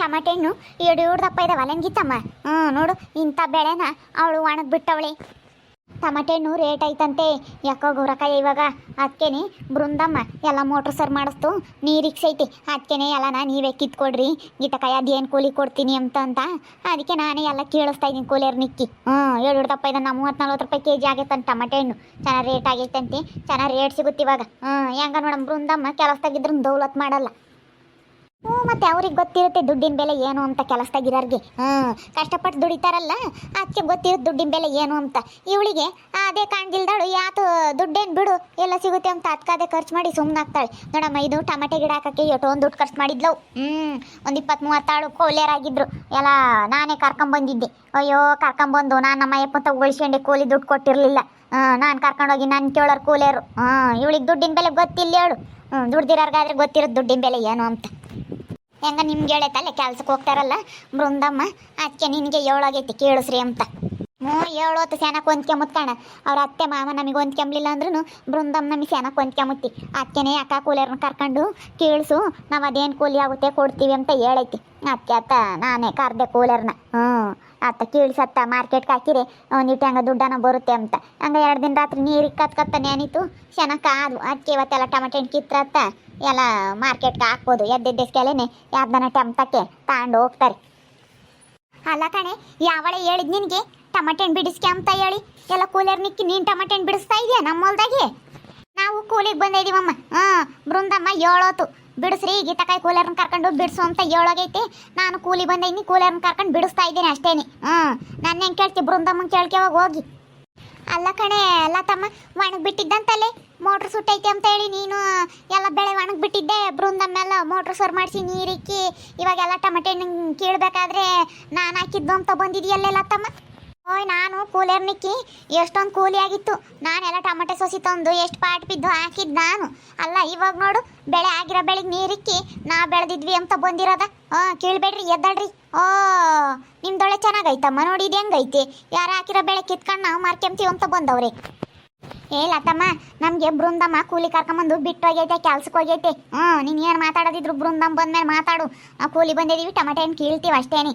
ಟಮಾಟೆ ಹಣ್ಣು ಹಿಡಿದಪ್ಪ ಇದಾವೆ ಅಲ್ಲಂಗಿತ್ತಮ್ಮ. ನೋಡು ಇಂಥ ಬೆಳೆನ ಅವಳು ಒಣಗಿ ಬಿಟ್ಟವಳೆ. ಟಮಾಟೆ ಹಣ್ಣು ರೇಟ್ ಐತಂತೆ ಯಾಕೋ ಗೊರಕಾಯಿ ಇವಾಗ. ಅದಕ್ಕೇನೆ ಬೃಂದಮ್ಮ ಎಲ್ಲ ಮೋಟ್ರ್ ಸರ್ ಮಾಡಿಸ್ತು, ನೀರಿಕ್ಸೈತಿ. ಅದಕ್ಕೇನೆ ಎಲ್ಲನ ನೀವೇ ಕಿತ್ಕೊಡ್ರಿ ಗಿಟಕಾಯಿ ಅದೇನು ಕೂಲಿ ಕೊಡ್ತೀನಿ ಅಂತ ಅದಕ್ಕೆ ನಾನೇ ಎಲ್ಲ ಕೇಳಿಸ್ತಾ ಇದ್ದೀನಿ ಕೂಲಿಯರ್ ನಿಕ್ಕಿ. ಹಿಡಿದಪ್ಪ ಇದನ್ನು 30-40 ರೂಪಾಯಿ ಕೆಜಿ ಆಗೈತಂತ ಟಮಾಟೆ ಹಣ್ಣು. ಚೆನ್ನಾಗಿ ರೇಟ್ ಆಗೈತಂತೆ, ಚೆನ್ನಾಗಿ ರೇಟ್ ಸಿಗುತ್ತೆ ಇವಾಗ. ಹೆಂಗ ನೋಡಮ್ಮ ಬೃಂದಮ್ಮ ಕೆಲಸದಾಗಿದ್ರು ದೌಲತ್ ಮಾಡಲ್ಲ. ಮತ್ತೆ ಅವ್ರಿಗೆ ಗೊತ್ತಿರುತ್ತೆ ದುಡ್ಡಿನ ಬೆಲೆ ಏನು ಅಂತ. ಕೆಲಸದಾಗಿರೋರಿಗೆ ಕಷ್ಟಪಟ್ಟು ದುಡಿತಾರಲ್ಲ, ಅದಕ್ಕೆ ಗೊತ್ತಿರುತ್ತೆ ದುಡ್ಡಿನ ಬೆಲೆ ಏನು ಅಂತ. ಇವಳಿಗೆ ಅದೇ ಕಾಣ್ದಿಲ್ದಾಳು ಯಾತು ದುಡ್ಡೇನು ಬಿಡು ಎಲ್ಲ ಸಿಗುತ್ತೆ ಅಂತ ಅದಕ್ಕದೇ ಖರ್ಚು ಮಾಡಿ ಸುಮ್ಮನಾಗ್ತಾಳೆ. ನೋಡಮ್ಮ ಇದು ಟಮಾಟೆ ಗಿಡ ಹಾಕೋಕ್ಕೆ ಎಷ್ಟೊಂದು ದುಡ್ಡು ಖರ್ಚು ಮಾಡಿದ್ಲವು. ಒಂದು 20-30 ಕೋಲಿಯರಾಗಿದ್ರು. ಎಲ್ಲ ನಾನೇ ಕರ್ಕೊಂಬಂದಿದ್ದೆ. ಅಯ್ಯೋ ಕರ್ಕೊಂಬಂದು ನಾನು ನಮ್ಮ ಅಯ್ಯಪ್ಪಂತ ಉಳಿಸ್ಕೊಂಡೆ, ಕೂಲಿ ದುಡ್ಡು ಕೊಟ್ಟಿರಲಿಲ್ಲ. ನಾನು ಕರ್ಕೊಂಡೋಗಿ ನಾನು ಕೇಳೋರು ಕೂಲಿಯರು. ಇವಳಿಗೆ ದುಡ್ಡಿನ ಬೆಲೆ ಗೊತ್ತಿಲ್ಲ ಹೇಳು. ದುಡ್ದಿರೋರ್ಗಾದ್ರೆ ಗೊತ್ತಿರೋದು ದುಡ್ಡಿನ ಬೆಲೆ ಏನು ಅಂತ. ಹೆಂಗ ನಿಮ್ಗೆ ಹೇಳೈತಲ್ಲ ಕೆಲ್ಸಕ್ಕೆ ಹೋಗ್ತಾರಲ್ಲ ಬೃಂದಮ್ಮ, ಅದಕ್ಕೆ ನಿನಗೆ ಏಳಾಗೈತಿ ಕೇಳಿಸ್ರಿ ಅಂತ. ಹೇಳೋತು ಸ್ಯಾನಕ್ಕೆ ಹೊಂದ್ಕೊಂಬುತ್ಕಣ. ಅವ್ರ ಅತ್ತೆ ಮಾವ ನಮಗೆ ಹೊಂದ್ಕೊಂಬ್ಲಿಲ್ಲ ಅಂದ್ರೂ ಬೃಂದಮ್ಮ ನಮಗೆ ಸ್ಯಾನಕ್ಕೆ ಹೊಂದ್ಕೊಂಬುತ್ತಿ. ಅದಕ್ಕೇನೆ ಅಕ್ಕ ಕೂಲಿಯರ್ನ ಕರ್ಕೊಂಡು ಕೇಳಿಸು, ನಾವು ಅದೇನು ಕೂಲಿ ಆಗುತ್ತೆ ಕೊಡ್ತೀವಿ ಅಂತ ಹೇಳೈತಿ. ಅದಕ್ಕೆ ಅತ್ತ ನಾನೇ ಕರ್ದೆ ಕೂಲಿಯರ್ನ. ಅತ್ತ ಕೀಳ್ಸತ್ತ ಮಾರ್ಕೆಟ್ಗೆ ಹಾಕಿರಿ ಒಂದಿಟ್ಟು ಹಂಗೆ ದುಡ್ಡನ ಬರುತ್ತೆ ಅಂತ. ಹಂಗೆ 2 ದಿನ ರಾತ್ರಿ ನೀರಿಗೆ ಕತ್ಕತ್ತ ನೆನಿತು ಚೆನ್ನಾಗಿ ಕಾದು. ಅದಕ್ಕೆ ಇವತ್ತೆಲ್ಲ ಟಮಾಟೆ ಹಣ್ಣು ಕಿತ್ರತ್ತ ಎಲ್ಲ ಮಾರ್ಕೆಟ್ಗೆ ಹಾಕ್ಬೋದು. ಎದ್ದೆದ್ದೆಸ್ಕೆಲೇನೆ ಯಾರ್ದನ ಟೆಂಪ್ತಕ್ಕೆ ತಗೊಂಡು ಹೋಗ್ತಾರೆ. ಅಲ್ಲ ಕಣೆ ಯಾವಳೆ ಹೇಳಿದ್ ನಿನಗೆ ಟಮಾಟೆ ಹಣ್ಣು ಬಿಡಿಸ್ಕೆ ಅಂತ ಹೇಳಿ? ಎಲ್ಲ ಕೂಲಿಯರ್ ನಿಕ್ಕಿ ನೀನು ಟಮಾಟೆ ಹಣ್ಣು ಬಿಡಿಸ್ತಾ ಇದೆಯಾ ನಮ್ಮ ಹೊಲ್ದಾಗೆ? ನಾವು ಕೂಲಿಗೆ ಬಂದಿದ್ದೀವಮ್ಮ. ಬೃಂದಮ್ಮ ಹೇಳೋತು ಬಿಡಿಸ್ರಿ ಗೀತಕಾಯಿ ಕೂಲಿಯರ್ನ ಕರ್ಕೊಂಡು ಬಿಡಿಸು ಅಂತ ಹೇಳೋಗೈತೆ. ನಾನು ಕೂಲಿ ಬಂದಿದ್ದೀನಿ, ಕೂಲಿಯರ್ನ ಕರ್ಕೊಂಡು ಬಿಡಿಸ್ತಾ ಇದ್ದೀನಿ ಅಷ್ಟೇನೆ. ನನ್ನ ಹೆಂಗೆ ಕೇಳ್ತಿ ಬೃಂದಮ್ಮಂಗೆ ಕೇಳ್ಕೆವಾಗ ಹೋಗಿ. ಅಲ್ಲ ಕಣೆ ಅಲ್ಲ ತಮ್ಮ, ಒಣಗಿ ಬಿಟ್ಟಿದ್ದಂತಲ್ಲೇ ಮೋಟ್ರ್ ಸುಟ್ಟೈತೆ ಅಂತ ಹೇಳಿ ನೀನು ಎಲ್ಲ ಬೆಳೆ ಒಣಗಿ ಬಿಟ್ಟಿದ್ದೆ. ಬೃಂದಮ್ಮೆಲ್ಲ ಮೋಟ್ರ್ ಸರ್ ಮಾಡಿಸಿ ನೀರಿಕ್ಕಿ ಇವಾಗೆಲ್ಲ ಟಮಾಟೆ ಹಣ್ಣು ಕೀಳ್ಬೇಕಾದ್ರೆ ನಾನು ಹಾಕಿದ್ದು ಅಂತ ಬಂದಿದೆಯಲ್ಲೆಲ್ಲ ತಮ್ಮ. ನಾನು ಕೂಲಿಯರ್ ನಿಕ್ಕಿ ಎಷ್ಟೊಂದು ಕೂಲಿ ಆಗಿತ್ತು. ನಾನೆಲ್ಲ ಟಮಾಟೆ ಸೊಸಿ ತಂದು ಎಷ್ಟು ಪಾಟ್ ಬಿದ್ದು ಹಾಕಿದ್ದು ನಾನು. ಅಲ್ಲ ಇವಾಗ ನೋಡು ಬೆಳೆ ಆಗಿರೋ ಬೆಳೆಗೆ ನೀರಿಕ್ಕಿ ನಾ ಬೆಳೆದಿದ್ವಿ ಅಂತ ಬಂದಿರೋದ. ಕೀಳ್ಬೇಡ್ರಿ ಎದ್ದಾಡ್ರಿ. ನಿಮ್ದೊಳೆ ಚೆನ್ನಾಗೈತಮ್ಮ, ನೋಡಿ ಇದು ಹೆಂಗೈತಿ. ಯಾರು ಹಾಕಿರೋ ಬೆಳೆ ಕಿತ್ಕೊಂಡು ನಾವು ಮಾರ್ಕೊಂತೀವಿ ಅಂತ ಬಂದವ್ರಿ. ಲತಮ್ಮ ನಮಗೆ ಬೃಂದಮ್ಮ ಕೂಲಿ ಕರ್ಕೊಂಬಂದು ಬಿಟ್ಟು ಹೋಗೈತೆ, ಕೆಲ್ಸಕ್ಕೆ ಹೋಗೈತೆ. ನೀನು ಏನು ಮಾತಾಡೋದಿದ್ರು ಬೃಂದಮ್ಮ ಬಂದ್ಮೇಲೆ ಮಾತಾಡು. ನಾವು ಕೂಲಿ ಬಂದಿದ್ದೀವಿ ಟಮಾಟೆ ಹಣ್ಣು ಕೀಳ್ತೀವಿ ಅಷ್ಟೇನೆ.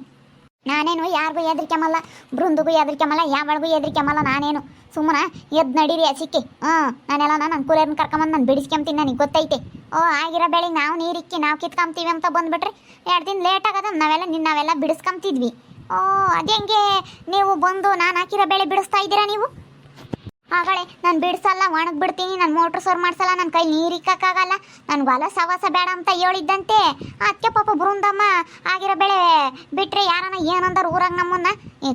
ನಾನೇನು ಯಾರಿಗೂ ಹೆದರಿಕೆಮಲ್ಲ, ಬೃಂದಿಗೂ ಹೆದರಿಕೆಮಲ್ಲ, ಯಾವಳಿಗೂ ಹೆದರಿಕೆಮಲ್ಲ. ನಾನೇನು ಸುಮ್ಮನೆ ಎದ್ದು ನಡೀರಿ ಹಸಿಕ್ಕೆ. ನಾನೆಲ್ಲ ನನ್ನ ಕೂಲಿಯರ್ನ ಕರ್ಕೊಂಬಂದು ನಾನು ಬಿಡಿಸ್ಕೊಂತೀನಿ, ನನಗೆ ಗೊತ್ತೈತೆ. ಆಗಿರೋ ಬೆಳೆಗೆ ನಾವು ನೀರಿಕ್ಕಿ ನಾವು ಕಿತ್ಕೊಂತೀವಿ ಅಂತ ಬಂದುಬಿಟ್ರೆ 2 ದಿನ ಲೇಟ್ ಆಗದ. ನಾವೆಲ್ಲ ಬಿಡಿಸ್ಕೊಂತಿದ್ವಿ. ಅದು ಹೆಂಗೆ ನೀವು ಬಂದು ನಾನು ಹಾಕಿರೋ ಬೆಳೆ ಬಿಡಿಸ್ತಾ ಇದ್ದೀರಾ ನೀವು? ಆಗಳೇ ನಾನು ಬಿಡಿಸಲ್ಲ, ಒಣಗಿ ಬಿಡ್ತೀನಿ, ನಾನು ಮೋಟ್ರ್ ಸರ್ ಮಾಡಿಸಲ್ಲ, ನನ್ನ ಕೈ ನೀರಿಕ್ಕಾಗಲ್ಲ, ನನಗೆ ಹೊಲ ಸವಾಸ ಬೇಡ ಅಂತ ಹೇಳಿದ್ದಂತೆ. ಅದಕ್ಕೆ ಪಾಪ ಬೃಂದಮ್ಮ ಆಗಿರೋ ಬೆಳೆ ಬಿಟ್ಟರೆ ಯಾರನ್ನ ಏನಂದ್ರೆ ಊರಾಗ ನಮ್ಮನ್ನ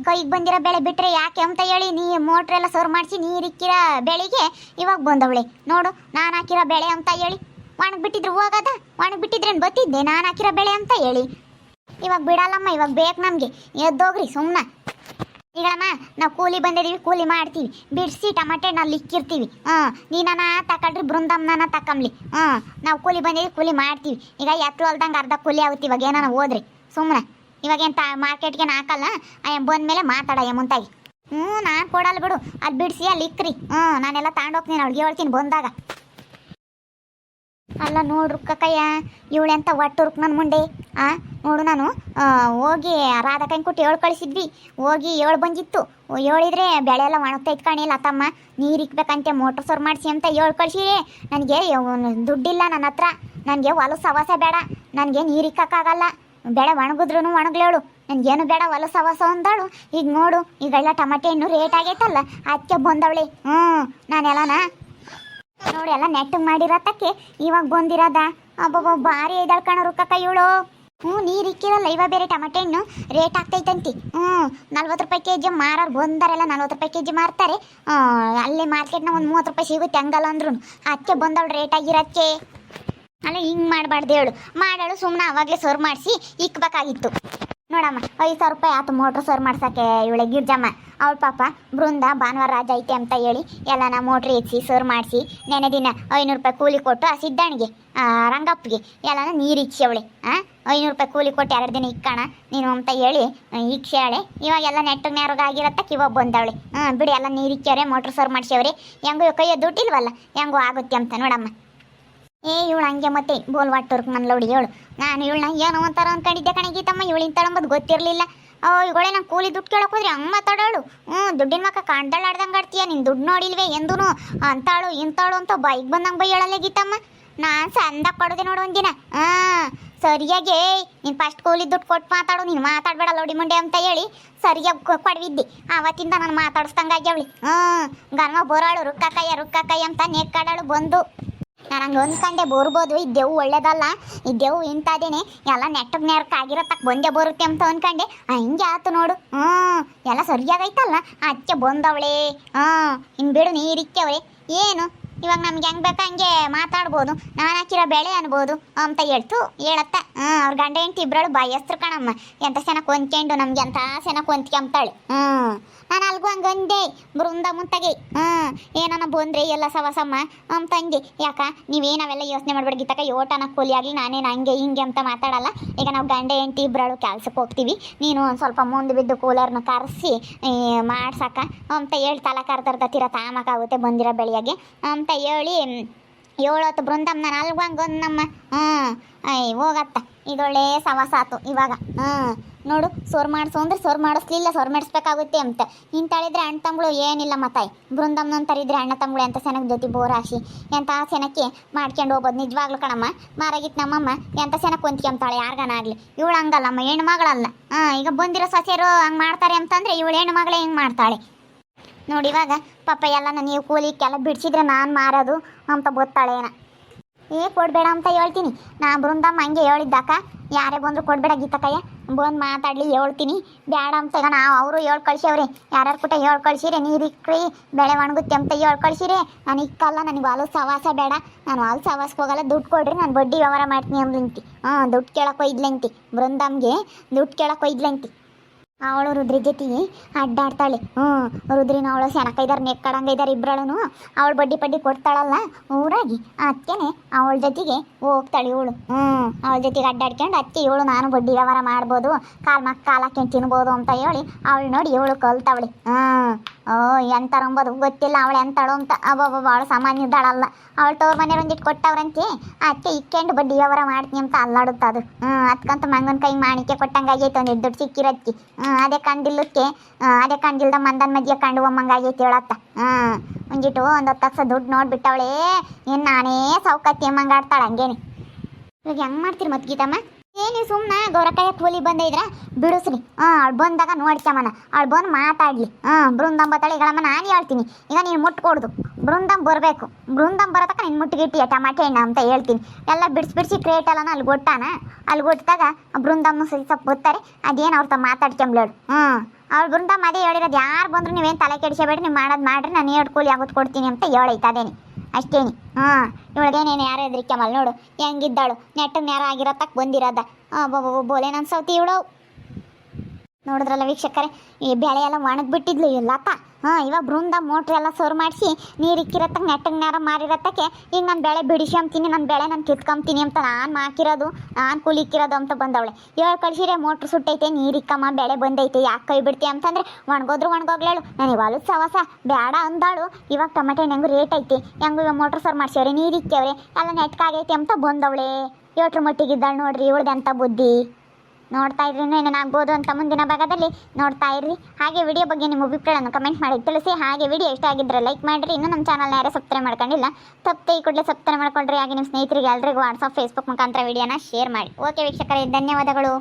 ಕೈಗೆ ಬಂದಿರೋ ಬೆಳೆ ಬಿಟ್ಟರೆ ಯಾಕೆ ಅಂತ ಹೇಳಿ ಮೋಟ್ರೆಲ್ಲ ಸರ್ ಮಾಡಿಸಿ ನೀರಿಕ್ಕಿರೋ ಬೆಳೆಗೆ ಇವಾಗ ಬಂದವಳೆ ನೋಡು. ನಾನು ಹಾಕಿರೋ ಬೆಳೆ ಅಂತ ಹೇಳಿ ಒಣಗಿ ಬಿಟ್ಟಿದ್ರು ಹೋಗದ, ಒಣಗಿ ಬಿಟ್ಟಿದ್ರೇನು ಬತ್ತಿದ್ದೆ ನಾನು ಹಾಕಿರೋ ಬೆಳೆ ಅಂತ ಹೇಳಿ. ಇವಾಗ ಬಿಡಲ್ಲಮ್ಮ, ಇವಾಗ ಬೇಕು ನಮಗೆ. ಎದ್ದೋಗ್ರಿ ಸುಮ್ಮನೆ. ಈಗಳಮ್ಮ ನಾವು ಕೂಲಿ ಬಂದಿದ್ದೀವಿ, ಕೂಲಿ ಮಾಡ್ತೀವಿ, ಬಿಡಿಸಿ ಟಮಾಟೆ ನಾವು ಲಿಕ್ಕಿರ್ತೀವಿ. ನೀನನ್ನ ತಗೊಳ್ರಿ ಬೃಂದಮ್ಮನ ತಕೊಂಬ್ಲಿ. ನಾವು ಕೂಲಿ ಬಂದಿದ್ದೀವಿ, ಕೂಲಿ ಮಾಡ್ತೀವಿ. ಈಗ ಎತ್ತು ಹೊಲ್ದಂಗೆ ಅರ್ಧ ಕೂಲಿ ಆಗುತ್ತೆ ಇವಾಗ ಏನಾನ ಹೋದ್ರಿ ಸುಮ್ಮನೆ. ಇವಾಗೇನು ಮಾರ್ಕೆಟ್ಗೆ ಹಾಕಲ್ಲ, ಬಂದಮೇಲೆ ಮಾತಾಡ ಮುಂತಾಗಿ. ನಾನು ಕೊಡಲ್ಲ ಬಿಡು, ಅಲ್ಲಿ ಬಿಡಿಸಿ ಅಲ್ಲಿ ಇಕ್ರಿ. ನಾನೆಲ್ಲ ತಗೊಂಡೋಗ್ತೀನಿ, ಅವಳಿಗೆ ಹೇಳ್ತೀನಿ ಬಂದಾಗ. ಅಲ್ಲ ನೋಡ್ರು ಕಕ್ಕಯ್ಯ ಇವಳೆಂತ ಒಟ್ಟುರುಕ್ ನನ್ನ ಮುಂಡೆ. ನೋಡು ನಾನು ಹೋಗಿ ರಾಧಾಕಾಯಿ ಕೊಟ್ಟು ಹೇಳಿ ಕಳಿಸಿದ್ವಿ. ಹೋಗಿ ಹೇಳಿ ಬಂದಿತ್ತು. ಹೇಳಿದ್ರೆ ಬೆಳೆ ಎಲ್ಲ ಒಣಗ್ತೈತೆ ಕಾಣಿಲ್ಲ ತಮ್ಮ, ನೀರು ಇಕ್ಬೇಕಂತೆ ಮೋಟ್ರ್ ಸರ್ ಮಾಡಿಸಿ ಅಂತ ಹೇಳಿ ಕಳಿಸಿ. ನನಗೆ ದುಡ್ಡಿಲ್ಲ ನನ್ನ ಹತ್ರ, ನನಗೆ ಹೊಲ ಸವಾಸ ಬೇಡ, ನನಗೆ ನೀರು ಇಕ್ಕೋಕ್ಕಾಗಲ್ಲ. ಬೆಳೆ ಒಣಗಿದ್ರೂ ಒಣಗ್ಲೇಳು, ನನಗೇನು ಬೇಡ ಹೊಲ ಸವಾಸ ಅಂದಳು. ಈಗ ನೋಡು ಈಗೆಲ್ಲ ಟಮಾಟೆ ಹಣ್ಣು ರೇಟ್ ಆಗೈತಲ್ಲ ಅದಕ್ಕೆ ಬಂದವಳೆ. ನಾನೆಲ್ಲನ ನೋಡಿ ಎಲ್ಲ ನೆಟ್ಟಿಗೆ ಮಾಡಿರತ್ತಕ್ಕೆ ಇವಾಗ ಬಂದಿರೋದ. ಅಬ್ಬಬ್ಬ ಭಾರಿ ಇದಾಳ್ಕಣರು ಕಕ್ಕ ಇವಳು. ನೀರು ಇಕ್ಕಿರಲ್ಲ ಇವಾಗ ಬೇರೆ ಟಮಾಟೆ ಹಣ್ಣು ರೇಟ್ ಆಗ್ತೈತಂತಿ. 40 ರೂಪಾಯಿ ಕೆಜಿ ಮಾರೋರು ಬಂದಾರೆಲ್ಲ 40 ರೂಪಾಯಿ ಕೆಜಿ ಮಾರ್ತಾರೆ. ಅಲ್ಲೇ ಮಾರ್ಕೆಟ್ನ ಒಂದು 30 ರೂಪಾಯಿ ಸಿಗುತ್ತೆ ಹಂಗಲ್ಲ ಅಂದ್ರು. ಅದಕ್ಕೆ ಬಂದವಳು ರೇಟ್ ಆಗಿರೋಕ್ಕೆ. ಅಲ್ಲ ಹಿಂಗೆ ಮಾಡಬಾರ್ದು ಹೇಳು. ಮಾಡಾಳು ಸುಮ್ಮನೆ ಅವಾಗಲೇ ಸರ್ವ್ ಮಾಡಿಸಿ ಇಕ್ಬೇಕಾಗಿತ್ತು. ನೋಡಮ್ಮ 5,000 ರೂಪಾಯಿ ಆಯ್ತು ಮೋಟ್ರ್ ಸರ್ ಮಾಡ್ಸೋಕ್ಕೆ ಇವಳೆ ಗಿರ್ಜಮ್ಮ. ಅವಳ ಪಾಪ ಬೃಂದ ಭಾನುವಾರ ರಾಜ ಐತೆ ಅಂತ ಹೇಳಿ ಎಲ್ಲನ ಮೋಟ್ರ್ ಎತ್ಸಿ ಸರ್ ಮಾಡಿಸಿ ನೆನೆ ದಿನ 500 ರೂಪಾಯಿ ಕೂಲಿ ಕೊಟ್ಟು ಆ ಸಿದ್ದಣ್ಣಿಗೆ ರಂಗಪ್ಪಗೆ ಎಲ್ಲನ ನೀರು ಇಕ್ಸಿ ಅವಳೆ. 500 ರೂಪಾಯಿ ಕೂಲಿ ಕೊಟ್ಟು 2 ದಿನ ಇಕ್ಕೋಣ ನೀನು ಅಂತ ಹೇಳಿ ಇಕ್ಸಾಳೆ. ಇವಾಗೆಲ್ಲ ನೆಟ್ಟಿಗೆ ನೇರಗಾಗಿರತ್ತಕ್ಕೆ ಇವಾಗ ಬಂದವಳೆ. ಬಿಡಿ ಎಲ್ಲ ನೀರು ಇಕ್ಕ್ಯಾರೆ ಮೋಟ್ರ್ ಸರ್ ಮಾಡಿಸ್ಯವ್ರೆ. ಹೆಂಗೋ ಕೈಯ ದುಡ್ಡಿಲ್ವಲ್ಲ ಹೆಂಗೋ ಆಗುತ್ತೆ ಅಂತ ನೋಡಮ್ಮ. ಇವಳು ಹಂಗೆ ಮತ್ತೆ ಬೋಲ್ ವಾಟರ್ಕ್ ನನ್ನ ಲೌಡಿ ಹೇಳು. ನಾನು ಇವಳನ್ನ ಏನೋ ಒಂಥರ ಅನ್ಕೊಂಡಿದ್ದೆ ಕಣೆ ಗೀತಮ್ಮ, ಇವಳು ಇಂತಳಂಬದು ಗೊತ್ತಿರಲಿಲ್ಲ. ಇವಳೆ ನಂಗೆ ಕೂಲಿ ದುಡ್ಡು ಕೇಳೋಕೆ ಹೋದ್ರೆ ಹಂಗೆ ಮಾತಾಡೋಳು. ದುಡ್ಡಿನ ಮಕ್ಕ ಕಾಣ್ದಳು ಆಡ್ದಂಗೆ ಆಡ್ತೀಯ, ನೀನು ದುಡ್ಡು ನೋಡಿಲ್ವೇ ಎಂದೂ ಅಂತಾಳು ಇಂತಾಳು ಅಂತ ಬೈಕ್ ಬಂದಂಗೆ ಬೈಯಳಲ್ಲೇ ಗೀತಮ್ಮ. ನಾನು ಸಂದಾಗ ಕೊಡೋದೆ ನೋಡು ಒಂದಿನ. ಸರಿಯಾಗಿ ನೀನು ಫಸ್ಟ್ ಕೂಲಿ ದುಡ್ಡು ಕೊಟ್ಟು ಮಾತಾಡು, ನೀನು ಮಾತಾಡಬೇಡ ಲೌಡಿ ಮುಂಡೆ ಅಂತ ಹೇಳಿ ಸರಿಯಾಗಿ ಕೊಡವಿದ್ದಿ. ಆವತ್ತಿಂದ ನಾನು ಮಾತಾಡಿಸ್ದಂಗಾಗಿ ಅವಳಿ ಗನ್ಮ ಬರೋಳು ರುಕ್ಕಕ್ಕಯ್ಯ ಅಂತ ನೆಕ್ಕಾಡಳು ಬಂದು. ನಾನು ಹಂಗೆ ಅಂದ್ಕೊಂಡೆ ಬರ್ಬೋದು, ಈ ದೇವು ಒಳ್ಳೇದಲ್ಲ, ಈ ದೇವು ಇಂಥದೇನೆ ಎಲ್ಲ ನೆಟ್ಟಗೆ ನೇರಕ್ಕಾಗಿರತ್ತಕ್ಕೆ ಬಂದೇ ಬರುತ್ತೆ ಅಂತ ಅಂದ್ಕೊಂಡೆ. ಹಿಂಗೆ ಆಯ್ತು ನೋಡು. ಎಲ್ಲ ಸರಿಯಾಗೈತಲ್ಲ, ಅದಕ್ಕೆ ಬಂದವಳೆ. ಇನ್ನು ಬಿಡು ನೀರಿಕ್ಕವಳೆ ಏನು. ಇವಾಗ ನಮ್ಗೆ ಹೆಂಗೆ ಬೇಕಾ ಹಂಗೆ ಮಾತಾಡ್ಬೋದು, ನಾನು ಹಾಕಿರೋ ಬೆಳೆ ಅನ್ಬೋದು ಅಂತ ಹೇಳತ್ತ. ಅವ್ರ ಗಂಡ ಹೆಂಡ್ತಿ ಇಬ್ಬರಳು ಬಾಯಸ್ತ್ರ ಕಣಮ್ಮ, ಎಂಥ ಚೆನ್ನಾಗಿ ಹೊಂದ್ಕೊಂಡು ನಮ್ಗೆ ಎಂಥ ಚೆನ್ನಾಗಿ ಹೊಂದ್ಕೊಂತಾಳೆ. ನಾನು ಅಲ್ಗೂ ಹಂಗೆ ಅಂದೆ ಬೃಂದ ಮುಂತಾಗೆ. ಏನನ್ನ ಬಂದ್ರೆ ಎಲ್ಲ ಸವಸಮ್ಮ ಅಂತಂದೆ. ಯಾಕ ನೀವೇನಾವೆಲ್ಲ ಯೋಚನೆ ಮಾಡ್ಬೇಡ ಗೀತಕ್ಕ, ಯೋಟನ ಕೂಲಿ ಆಗಲಿ ನಾನೇನು ಹಂಗೆ ಹಿಂಗೆ ಅಂತ ಮಾತಾಡಲ್ಲ. ಈಗ ನಾವು ಗಂಡ ಹೆಂಡ್ತಿ ಇಬ್ಬರಳು ಕೆಲ್ಸಕ್ಕೆ ಹೋಗ್ತೀವಿ, ನೀನು ಒಂದು ಸ್ವಲ್ಪ ಮುಂದೆ ಬಿದ್ದು ಕೂಲರ್ನ ಕರೆಸಿ ಮಾಡ್ಸಕ್ಕ ಅಂತ ಹೇಳಿ ತಲೆ ಕರ್ದರ್ದತ್ತಿರ ತಾಮಕ್ಕಾಗುತ್ತೆ ಬಂದಿರೋ ಬೆಳೆಯಾಗೆ ಅಂತ ಹೇಳಿ ಏಳತ್ತು ಬೃಂದಮ್ಮ. ನಾನು ಅಲ್ಗೂ ಹಂಗೆ ನಮ್ಮ ಹೋಗತ್ತ ಇದೊಳ್ಳೆ ಸವಾಸ ಆತು ಇವಾಗ. ನೋಡು ಸೋರ್ ಮಾಡಿಸು ಅಂದ್ರೆ ಸೋರ್ ಮಾಡಿಸ್ಲಿಲ್ಲ, ಸೋರ್ ಮಾಡಿಸ್ಬೇಕಾಗುತ್ತೆ ಅಂತ ಇಂತಳಿದ್ರೆ ಅಣ್ಣ ತಂಗಳು ಏನಿಲ್ಲ ಮತ್ತಾಯಿ. ಬೃಂದಮ್ಮನಂತರಿದ್ರೆ ಅಣ್ಣ ತಂಗಳು ಎಂಥ ಸೆನಕ್ಕೆ ಜೊತೆ ಬೋರಾಶಿ ಎಂಥ ಸೆನಕ್ಕೆ ಮಾಡ್ಕೊಂಡು ಹೋಗ್ಬೋದು. ನಿಜವಾಗ್ಲು ಕಣಮ್ಮ ಮಾರಾಗಿತ್ತು ನಮ್ಮಮ್ಮ ಎಂಥ ಸೆನಕ್ಕೆ ಹೊಂದ್ಕೊಂತಾಳೆ ಯಾರಿಗಾನಾಗಲಿ. ಇವಳು ಹಂಗಲ್ಲಮ್ಮ, ಹೆಣ್ಣು ಮಗಳಲ್ಲ. ಈಗ ಬಂದಿರೋ ಸೊಸೆಯರು ಹಂಗೆ ಮಾಡ್ತಾರೆ ಅಂತಂದರೆ ಇವಳು ಹೆಣ್ಣು ಮಗಳೇ ಹಿಂಗೆ ಮಾಡ್ತಾಳೆ ನೋಡಿ. ಇವಾಗ ಪಾಪ ಎಲ್ಲ ನೀವು ಕೂಲಿಕ್ಕೆಲ್ಲ ಬಿಡಿಸಿದ್ರೆ ನಾನು ಮಾರೋದು ಅಂತ ಗೊತ್ತಾಳೆ ಏನ. ಕೊಡಬೇಡ ಅಂತ ಹೇಳ್ತೀನಿ ನಾ. ಬೃಂದಮ್ಮ ಹಂಗೆ ಹೇಳಿದ್ದಾಕ ಯಾರೇ ಬಂದರೂ ಕೊಡಬೇಡ ಗೀತಕ್ಕಯ್ಯ, ಬಂದು ಮಾತಾಡಲಿ ಹೇಳ್ತೀನಿ ಬೇಡ ಅಂತ. ಈಗ ನಾವು ಅವರು ಹೇಳಿ ಕಳ್ಸ್ಯವ್ರಿ, ಯಾರ್ಯಾರು ಕೂಟ ಹೇಳಿ ಕಳ್ಸಿರಿ ನೀರಿಕ್ರಿ ಬೆಳೆ ಒಣಗುತ್ತೆ ಅಂತ ಹೇಳಿ ಕಳ್ಸಿರಿ. ನಾನು ಇಕ್ಕಲ್ಲ, ನನಗೆ ಹೊಲ ಸವಾಸ ಬೇಡ, ನಾನು ಹೊಲ ಸವಾಸಕ್ಕೆ ಹೋಗಲ್ಲ, ದುಡ್ಡು ಕೊಡ್ರಿ ನಾನು ಬಡ್ಡಿ ವ್ಯವಹಾರ ಮಾಡ್ತೀನಿ ಅಂದ್ಲಂತಿ. ದುಡ್ಡು ಕೇಳಕ್ಕೆ ಒಯ್ದ್ಲಂತಿ ಬೃಂದಮ್ಗೆ, ದುಡ್ಡು ಕೇಳಕ್ಕೆ ಒಯ್ದ್ಲಂತಿ. ಅವಳು ರುದ್ರಿ ಜೊತೆಗೆ ಅಡ್ಡಾಡ್ತಾಳೆ. ರುದ್ರಿನ ಅವಳು ಸೆನಕೈದಾರೆ ನೆಕ್ಕಡಂಗೈದಾರೆ ಇಬ್ಬರಳು. ಅವಳು ಬಡ್ಡಿ ಕೊಡ್ತಾಳಲ್ಲ ಊರಾಗಿ, ಅದಕ್ಕೇನೆ ಅವಳ ಜೊತೆಗೆ ಹೋಗ್ತಾಳೆ ಇವಳು. ಅವಳ ಜೊತೆಗೆ ಅಡ್ಡಾಡ್ಕೊಂಡು ಅದಕ್ಕೆ ಇವಳು ನಾನು ಬಡ್ಡಿ ವ್ಯವಹಾರ ಮಾಡ್ಬೋದು, ಕಾಲು ಹಾಕ್ಕೊಂಡು ತಿನ್ಬೋದು ಅಂತ ಹೇಳಿ ಅವಳು ನೋಡಿ ಇವಳು ಕಲ್ತಾವಳಿ. ಎಂತಾರಂಬೋದು ಗೊತ್ತಿಲ್ಲ ಅವಳು ಎಂತಾಳು ಅಂತ. ಅಬ್ಬಬ್ಬ ಅವಳು ಸಾಮಾನ್ಯ ಇದ್ದಾಳಲ್ಲ. ಅವಳು ತೋರ್ ಮನೆಯವ್ರು ಒಂದಿಟ್ಟು ಕೊಟ್ಟವ್ರಂತೆ, ಅದಕ್ಕೆ ಇಕ್ಕೊಂಡು ಬಡ್ಡಿ ವ್ಯವಹಾರ ಮಾಡ್ತೀನಿ ಅಂತ ಅಲ್ಲಾಡುತ್ತ ಅದು. ಅದಕ್ಕಂತ ಮಂಗನ ಕೈ ಮಾಣಿಕೆ ಕೊಟ್ಟಂಗಾಗೈತೆ ಒಂದಿಟ್ಟು ದುಡ್ಡು ಸಿಕ್ಕಿರತ್ತಿ. ಅದೇ ಕಂಡಿಲ್ಲಕ್ಕೆ ಅದೇ ಕಂಡಿಲ್ದ ಮಂದನ್ ಮಧ್ಯ ಕಂಡು ಒಮ್ಮಂಗಾಗೈತಿ ಹೇಳತ್ತ. ಒಂದಿಟ್ಟು ಒಂದು 10 ಲಕ್ಷ ದುಡ್ಡು ನೋಡ್ಬಿಟ್ಟವಳೆ. ಏನು ನಾನೇ ಸೌಕತ್ತಿ ಅಮ್ಮಂಗಾಡ್ತಾಳೆ ಹಂಗೇನೆ. ಇವಾಗ ಹೆಂಗೆ ಮಾಡ್ತೀರಿ ಮತ್ತೆ ಗೀತಮ್ಮ? ಏನು ಸುಮ್ಮನೆ ಗೌರಕಾಯ ಕೂಲಿ ಬಂದಿದ್ರ ಬಿಡಿಸ್ರಿ. ಅವಳು ಬಂದಾಗ ನೋಡ್ಕೊಂಬನ, ಅವಳು ಬಂದು ಮಾತಾಡ್ಲಿ. ಬೃಂದಮ್ ಬತ್ತಾಳೆ ಈಗಳಮ್ಮ, ನಾನು ಹೇಳ್ತೀನಿ ಈಗ ನೀನು ಮುಟ್ಕೊಡ್ದು. ಬೃಂದಮ್ ಬರಬೇಕು, ಬೃಂದಮ್ ಬರೋತಕ್ಕ ನೀನು ಮುಟ್ಟಿಗಿಟ್ಟಿಯ ಟಮಾಟೆ ಹಣ್ಣು ಅಂತ ಹೇಳ್ತೀನಿ. ಎಲ್ಲ ಬಿಡಿಸಿ ಕ್ರೇಟೆಲ್ಲನ ಅಲ್ಲಿ ಗೊಟ್ಟಾನ. ಅಲ್ಲಿ ಗೊಟ್ಟಾಗ ಬೃಂದಮ್ಮ ಸ್ವಲ್ಪ ಬರ್ತಾರೆ, ಅದೇನು ಅವ್ರ ತ ಮಾತಾಡ್ಕೊಂಬ್ಲೇಳು. ಅವ್ಳು ಬೃಂದಮ್ಮ ಅದೇ ಹೇಳಿರೋದು, ಯಾರು ಬಂದ್ರು ನೀವೇನು ತಲೆ ಕೆಡಿಸಬೇಡಿ, ನೀವು ಮಾಡೋದು ಮಾಡ್ರಿ, ನಾನು 2 ಕೂಲಿ ಆಗೋದು ಕೊಡ್ತೀನಿ ಅಂತ ಹೇಳೈತೆ ಅದೇನೆ ಅಷ್ಟೇನಿ. ಇವಳಿಗೇನೇನು ಯಾರು ಹೆದ್ರಿಕೆಮಲ್ ನೋಡು ಹೆಂಗಿದ್ದಾಳು, ನೆಟ್ಟಗೆ ನೇರ ಆಗಿರತ್ತಕ್ಕೆ ಬಂದಿರೋದ. ಬೋಲೇನು ಅನ್ಸೌತಿ ಇವಳು. ನೋಡಿದ್ರಲ್ಲ ವೀಕ್ಷಕರೇ, ಈ ಬೆಳೆ ಎಲ್ಲ ಒಣಗಿಬಿಟ್ಟಿದ್ಲು ಇಲ್ಲತ್ತ. ಇವಾಗ ಬೃಂದ ಮೋಟ್ರ್ ಎಲ್ಲ ಸೋರ್ ಮಾಡಿಸಿ ನೀರು ಇಕ್ಕಿರತ್ತಕ್ಕೆ ನೆಟ್ಟಗೆ ನೇರ ಮಾರಿರತ್ತಕ್ಕೆ ಈಗ ನಾನು ಬೆಳೆ ಬಿಡಿಸ್ಕೊಂತೀನಿ, ನನ್ನ ಬೆಳೆ ನಾನು ಕಿತ್ಕೊಂತೀನಿ ಅಂತ ನಾನು ಮಾಕಿರೋದು, ನಾನು ಕೂಲಿ ಇಕ್ಕಿರೋದು ಅಂತ ಬಂದವಳೆ. ಇವಾಗ ಕಳ್ಸಿರೆ ಮೋಟ್ರ್ ಸುಟ್ಟೈತೆ, ನೀರು ಇಕ್ಕಮ್ಮ ಬೆಳೆ ಬಂದೈತೆ, ಯಾಕೆ ಕೈ ಬಿಡ್ತಿ ಅಂತಂದರೆ ಒಣಗೋದ್ರು ಒಣಗೋಗ್ಲೇಳು. ನನಗೆ ಹೊಲದ ಸವಾಸ ಬೇಡ ಅಂದಾಳು. ಇವಾಗ ಟೊಮೆಟೊ ಹೆಂಗೂ ರೇಟ್ ಐತಿ, ಹೆಂಗೂ ಇವಾಗ ಮೋಟ್ರ್ ಸೋರ್ ಮಾಡ್ಸ್ಯವ್ರೆ, ನೀರು ಇಕ್ಕವ್ರೆ, ಎಲ್ಲ ನೆಟ್ಕಾಗೈತೆ ಅಂತ ಬಂದವಳೆ. 8 ಮಟ್ಟಿಗಿದ್ದಾಳೆ ನೋಡ್ರಿ ಇವಳ್ದಂಥ ಬುದ್ಧಿ. ನೋಡ್ತಾ ಇರ್ರಿ, ಏನೇನಾಗ್ಬೋದು ಅಂತ ಮುಂದಿನ ಭಾಗದಲ್ಲಿ ನೋಡ್ತಾ ಇರ್ರಿ. ಹಾಗೆ ವಿಡಿಯೋ ಬಗ್ಗೆ ನಿಮ್ಮ ಅಭಿಪ್ರಾಯವನ್ನು ಕಮೆಂಟ್ ಮಾಡಿ ತಿಳಿಸಿ. ಹಾಗೆ ವಿಡಿಯೋ ಇಷ್ಟ ಆಗಿದ್ದರೆ ಲೈಕ್ ಮಾಡಿರಿ. ಇನ್ನೂ ನಮ್ಮ ಚಾನಲ್ನ ಯಾರೇ ಸಬ್ಸ್ಕ್ರೈಬ್ ಮಾಡ್ಕೊಂಡಿಲ್ಲ ತಪ್ಪದೆ ಈ ಕೂಡಲೇ ಸಬ್ಸ್ಕ್ರೈಬ್ ಮಾಡ್ಕೊಳ್ರಿ. ಹಾಗೆ ನಿಮ್ಮ ಸ್ನೇಹಿತರಿಗೆ ಎಲ್ಲರಿಗೂ ವಾಟ್ಸಪ್ ಫೇಸ್ಬುಕ್ ಮುಖಾಂತರ ವಿಡಿಯೋನ ಶೇರ್ ಮಾಡಿ. ಓಕೆ ವೀಕ್ಷಕರೇ, ಧನ್ಯವಾದಗಳು.